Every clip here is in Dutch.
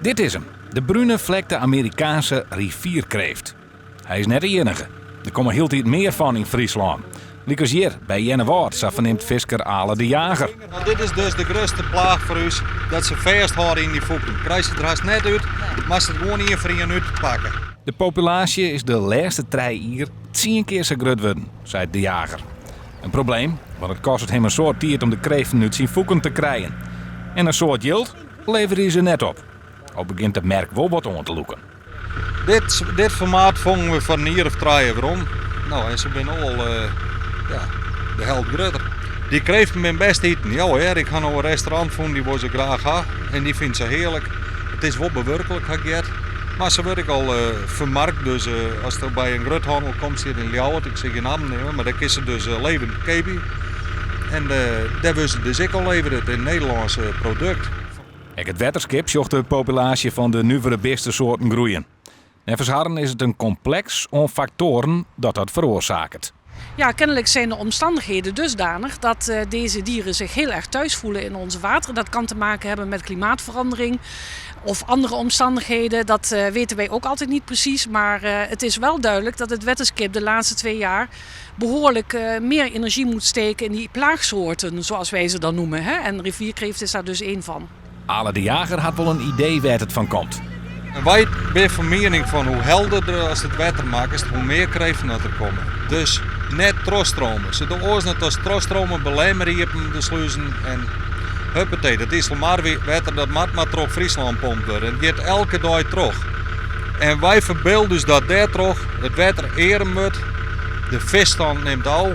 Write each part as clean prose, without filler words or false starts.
Dit is hem, de bruine vlekte Amerikaanse rivierkreeft. Hij is net de enige. Er komen heel tijd meer van in Friesland. Liekers hier bij Jennewaard, zo verneemt visker Ale de Jager. Nou, dit is dus de grootste plaag voor ons, dat ze vasthouden in die voeten. Krijg je het er haast net uit, maar ze het gewoon hier voor je uit pakken. De populatie is de laatste 3 jaar 10 keer zo groot worden, zei de Jager. Een probleem, want het kost hem een soort tijd om de kreeften uit zijn voeken te krijgen. En een soort yield leveren hij ze net op. Ook begint het merk wel wat om te loeken. Dit formaat vangen we van hier of 3 waarom. Nou, en ze zijn al de helft groter. Die kreeften mijn best eten. Ja hoor, ik ga naar een restaurant vonden die wil ze graag hebben. En die vindt ze heerlijk. Het is wel bewerkelijk, heb ik het. Maar ze wordt al vermarkt. Dus als er bij een groothandel komt hier in Ljouwert, ik zeg geen naam nemen, maar daar is ze dus levend kebi. En daar willen ze dus ook al leveren, het Nederlandse product. Het wetterskip zocht de populatie van de nieuwere beste soorten groeien. Nevens harren is het een complex aan factoren dat veroorzaakt. Ja, kennelijk zijn de omstandigheden dusdanig dat deze dieren zich heel erg thuis voelen in ons water. Dat kan te maken hebben met klimaatverandering of andere omstandigheden. Dat weten wij ook altijd niet precies. Maar het is wel duidelijk dat het wetterskip de laatste 2 jaar behoorlijk meer energie moet steken in die plaagsoorten, zoals wij ze dan noemen. Hè? En rivierkreeft is daar dus één van. Ale de Jager had wel een idee waar het van komt. En wij zijn van mening van hoe helderder als het wetter maakt, hoe meer kreeften er komen. Dus net troststromen. Ze doen ons net als troststromen belemmeren hier op de sluizen en huppatee, dat is maar wetter dat maar terug Friesland pompt worden. En die gaat elke dag terug. En wij verbeelden dus dat daar terug het wetter eren wordt, de visstand neemt al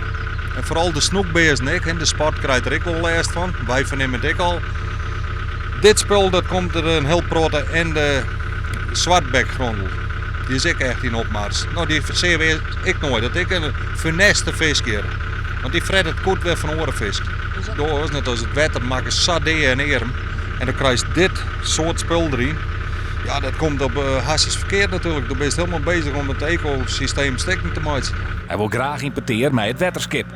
en vooral de snoekbeers niet. En de sport krijgt er ook wel last van. Wij vernemen het ook al. Dit spul dat komt er een heel prote en de zwartbekgrondel. Die is ik echt in opmars. Nou, die verzeer ik nooit. Dat ik een funeste vis keer. Want die fret het goed weer van orenvis. Door net als het wetter maken sardé en erm. En dan krijg je dit soort spul erin. Ja, dat komt op hartstikke verkeerd natuurlijk. Dan ben je helemaal bezig om het ecosysteem stikkend te maken. Hij wil graag importeren met het wetterskip.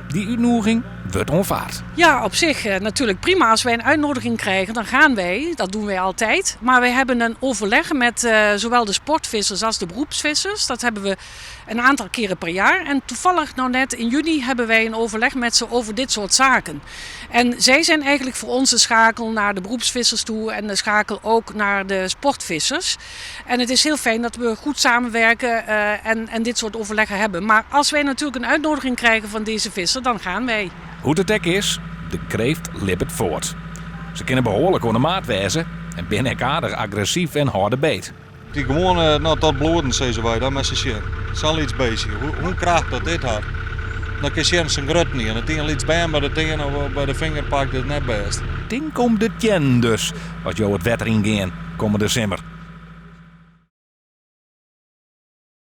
Die uitnodiging wordt onvaard. Ja, op zich natuurlijk prima. Als wij een uitnodiging krijgen, dan gaan wij. Dat doen wij altijd. Maar wij hebben een overleg met zowel de sportvissers als de beroepsvissers. Dat hebben we een aantal keren per jaar. En toevallig nou net in juni hebben wij een overleg met ze over dit soort zaken. En zij zijn eigenlijk voor ons de schakel naar de beroepsvissers toe. En de schakel ook naar de sportvissers. En het is heel fijn dat we goed samenwerken en dit soort overleggen hebben. Maar als wij natuurlijk een uitnodiging krijgen van deze visser, dan gaan wij. Hoe het ook is, de kreeft lippert voort. Ze kunnen behoorlijk onder maat wezen en binnen elkaar agressief en harde beet. Die gewoon tot bloeden, zeggen wij, dat met z'n zien. Het is al iets bezig. Hoe krijgt dat dit had? Dan kun je zijn grut niet. En het een iets bij hem bij de tenen of bij de vinger pakt, het net best. Ding komt de tjen dus, als jou het wetter ingaan komende simmer.